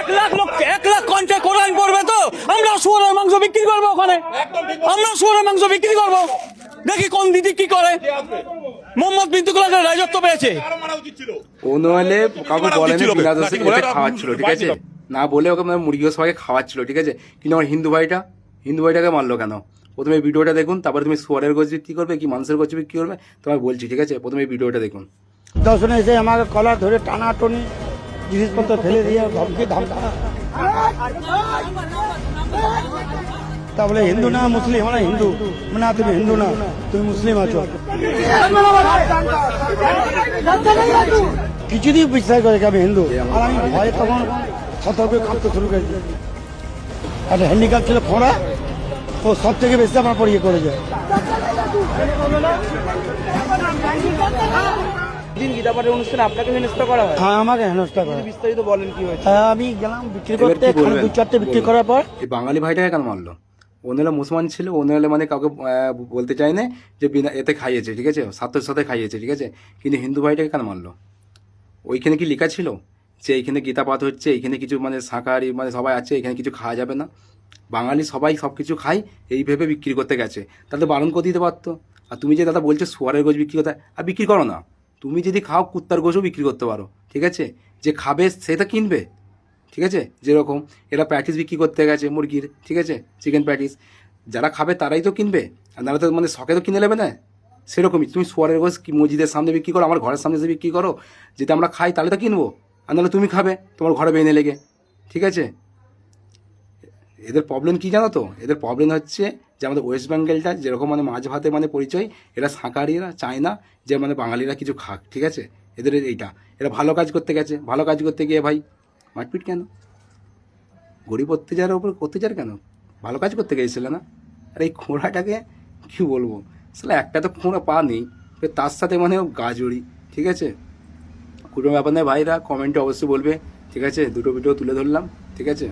1 লাখ লোক 1 লাখ কন্ট্রা কোরআন পড়বে তো আমরা শুয়োরের মাংস বিক্রি করবো ওখানে, আমরা শুয়োরের মাংস বিক্রি করবো। দেখি কোন দিদি কি করে। মোহাম্মদ বিন তুগলকের রাজত্ব পেয়েছে, অন্য হলে কাউকে বলেনি বিনা দোষে ওকে খাওয়াচ্ছিল, ঠিক আছে, না বলে ওকে মানে মুরগিও সবাইকে খাওয়াচ্ছিল, ঠিক আছে। কিন্তু আমার হিন্দু ভাইটাকে মারলো কেন? প্রথমে ভিডিওটা দেখুন, তারপরে তুমি সোয়ারের গোছ বিক্রি করবে কি মানুষের গোছ বিক্রি করবে তোমায় বলছি, ঠিক আছে। প্রথমে ভিডিওটা দেখুন। দর্শনে এসে আমাকে কলার ধরে টানাটনি জিনিসপত্র ফেলে দিয়ে ধমকি ধামকা, তা বলে হিন্দু না মুসলিম, আমরা হিন্দু, না তুমি হিন্দু না তুমি মুসলিম আছো, কিছুদিন বিশ্বাস করে আমি হিন্দু। আর আমি ভয়ে তখন সতর্ক কাঁপতে শুরু করেছি। একটা হ্যান্ডিক্যাপ ছিল ফোঁড়া, ও সব থেকে বেশি আমার পরিয়ে করে যায়। গীতাপাঠের অনুষ্ঠানে আপনাকে হেনস্থা করা হয়? হ্যাঁ, আমাকে হেনস্থা করে। বিস্তারিত বলেন কি হয়েছে। আমি গেলাম বিক্রি করতে, 2-4টে বিক্রি করার পর এই বাঙালি ভাইটাকে কেন মারলো? অন্যরা মুসলমান ছিল, অন্যরা মানে কাউকে বলতে চায় না যে বিনা এতে খাইয়েছে, ঠিক আছে, সাথে সাথে খাইয়েছে, ঠিক আছে। কিন্তু হিন্দু ভাইটাকে কেন মারলো? ওইখানে কি লেখা ছিল যে এইখানে গীতা পাঠ হচ্ছে, এইখানে কিছু মানে শাকাহারি মানে সবাই আছে, এখানে কিছু খাওয়া যাবে না? বাঙালি সবাই সব কিছু খায়, এই ভেবে বিক্রি করতে গেছে, তাহলে বারণ করে দিতে পারতো। আর তুমি যে দাদা বলছো সোয়ারের গোছ বিক্রি করতে, আর বিক্রি করো না। তুমি যদি খাও কুত্তার গোছও বিক্রি করতে পারো, ঠিক আছে। যে খাবে সেটা কিনবে, ঠিক আছে। যেরকম এরা প্যাটিস বিক্রি করতে গেছে মুরগির, ঠিক আছে, চিকেন প্যাটিস, যারা খাবে তারাই তো কিনবে, আর নাহলে তো মানে শখে তো কিনে নেবে না। সেরকমই তুমি সোয়ারের গোছ কি মসজিদের সামনে বিক্রি করো, আমার ঘরের সামনে এসে বিক্রি করো, যদি আমরা খাই তাহলে তো কিনবো, আর নাহলে তুমি খাবে তোমার ঘরে বেঁধে লেগে, ঠিক আছে। এদের প্রবলেম কি জানো তো? এদের প্রবলেম হচ্ছে যে আমাদের ওয়েস্ট বেঙ্গলটা যেরকম মানে মাছ ভাতে মানে পরিচয়, এরা শাঁকারিরা চায় না যে মানে বাঙালিরা কিছু খাক, ঠিক আছে। এদের এইটা, এরা ভালো কাজ করতে গেছে, ভালো কাজ করতে গিয়ে ভাই মারপিট কেন? গরিব অত্যাচারের উপর অত্যাচার কেন? ভালো কাজ করতে গিয়েছিল না? আর এই খোঁড়াটাকে কী বলবো, আসলে একটা তো খোঁড়া পা নেই, তার সাথে মানে গাজড়ি, ঠিক আছে। কোনো ব্যাপার নয় ভাইরা, কমেন্টে অবশ্যই বলবে, ঠিক আছে। দুটো ভিডিও তুলে ধরলাম, ঠিক আছে।